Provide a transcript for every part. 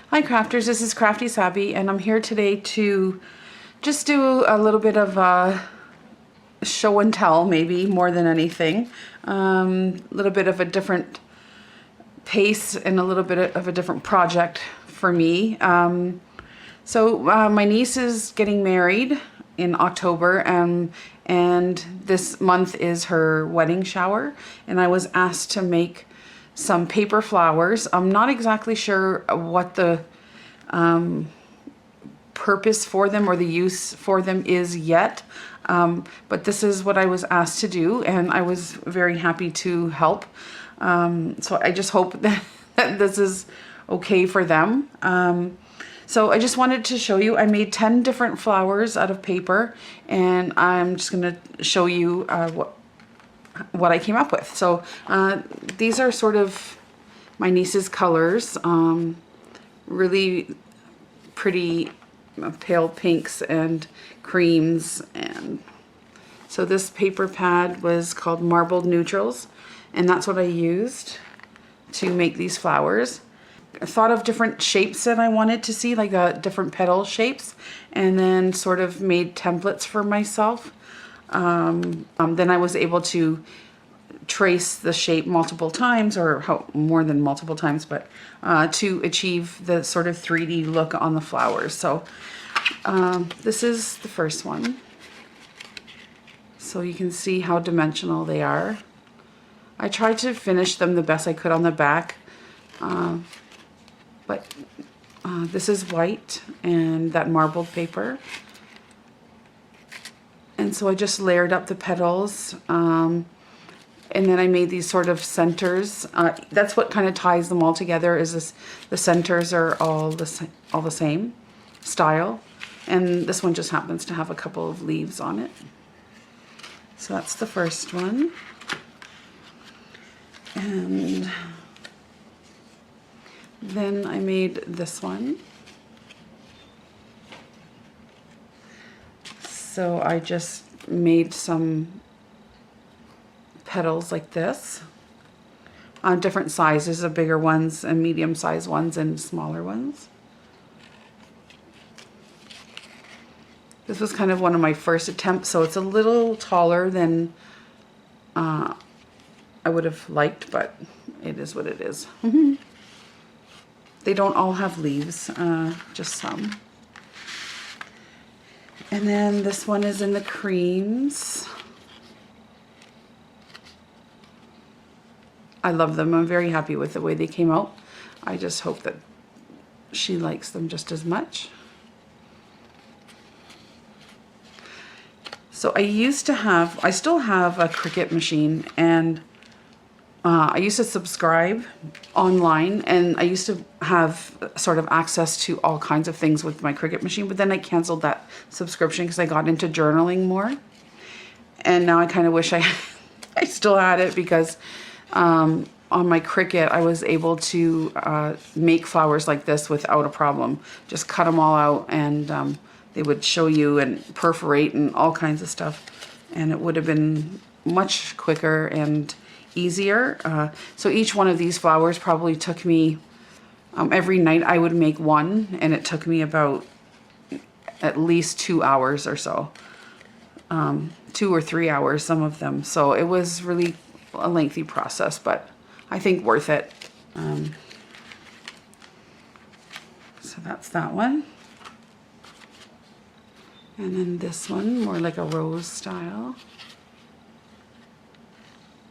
Hi crafters, this is Crafty Sabby and I'm here today to just do a little bit of a show and tell, maybe more than anything. A little bit of a different pace and a little bit of a different project for me. My niece is getting married in October and this month is her wedding shower, and I was asked to make some paper flowers. I'm not exactly sure what the purpose for them or the use for them is yet, but this is what I was asked to do and I was very happy to help. So I just hope that this is okay for them. So I just wanted to show you, I made 10 different flowers out of paper, and I'm just going to show you what I came up with. So these are sort of my niece's colors, really pretty pale pinks and creams. And so this paper pad was called Marbled Neutrals, and that's what I used to make these flowers. I thought of different shapes that I wanted to see, like different petal shapes, and then sort of made templates for myself. Then I was able to trace the shape multiple times, or more than multiple times, but to achieve the sort of 3D look on the flowers. So this is the first one. So you can see how dimensional they are. I tried to finish them the best I could on the back. But this is white and that marbled paper. And so I just layered up the petals. And then I made these sort of centers. That's what kind of ties them all together, is this, the centers are all the same style. And this one just happens to have a couple of leaves on it. So that's the first one. And then I made this one. So I just made some petals like this on different sizes, of bigger ones and medium sized ones and smaller ones. This was kind of one of my first attempts, so it's a little taller than I would have liked, but it is what it is. They don't all have leaves, just some. And then this one is in the creams. I love them. I'm very happy with the way they came out. I just hope that she likes them just as much. So I still have a Cricut machine, and I used to subscribe online, and I used to have sort of access to all kinds of things with my Cricut machine, but then I canceled that subscription because I got into journaling more. And now I kind of wish I still had it, because on my Cricut I was able to make flowers like this without a problem. Just cut them all out, and they would show you and perforate and all kinds of stuff, and it would have been much quicker and easier. So each one of these flowers probably took me, every night I would make one, and it took me about at least 2 hours or so. 2 or 3 hours, some of them. So it was really a lengthy process, but I think worth it. So that's that one. And then this one, more like a rose style.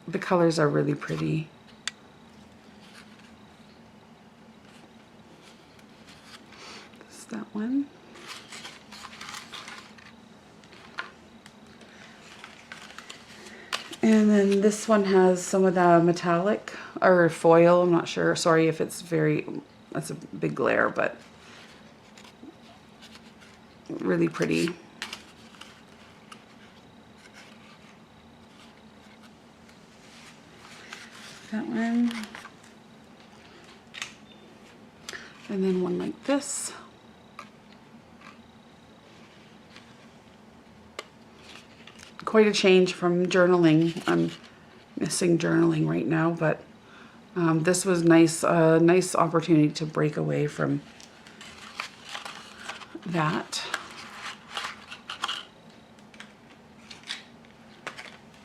The colors are really pretty. That's that one. And then this one has some of the metallic or foil. I'm not sure. Sorry if it's that's a big glare, but really pretty. That one. And then one like this. Quite a change from journaling. I'm missing journaling right now, but this was nice, nice opportunity to break away from that.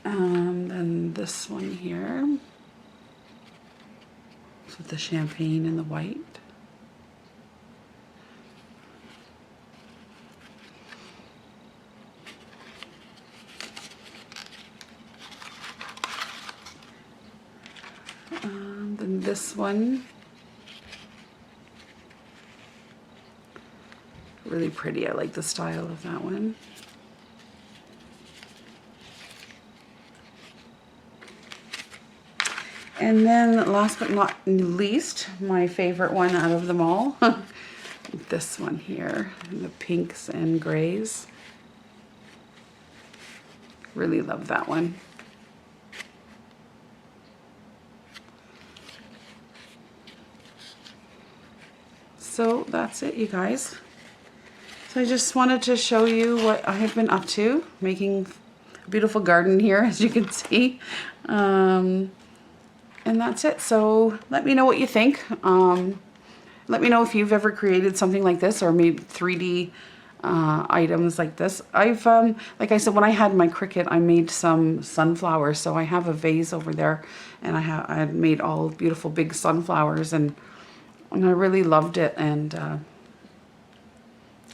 Then this one here. With the champagne and the white. Then this one. Really pretty. I like the style of that one. And then last but not least, my favorite one out of them all, this one here, the pinks and grays. Really love that one. So that's it, you guys. So I just wanted to show you what I have been up to, making a beautiful garden here, as you can see. And that's it. So let me know what you think. Let me know if you've ever created something like this or made 3D items like this. I've, like I said, when I had my Cricut, I made some sunflowers. So I have a vase over there, and I had made all beautiful big sunflowers, and I really loved it. And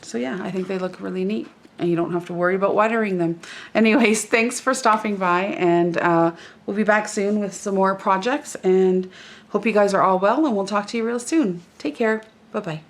so yeah, I think they look really neat. And you don't have to worry about watering them. Anyways, thanks for stopping by, and we'll be back soon with some more projects, and hope you guys are all well, and we'll talk to you real soon. Take care. Bye-bye.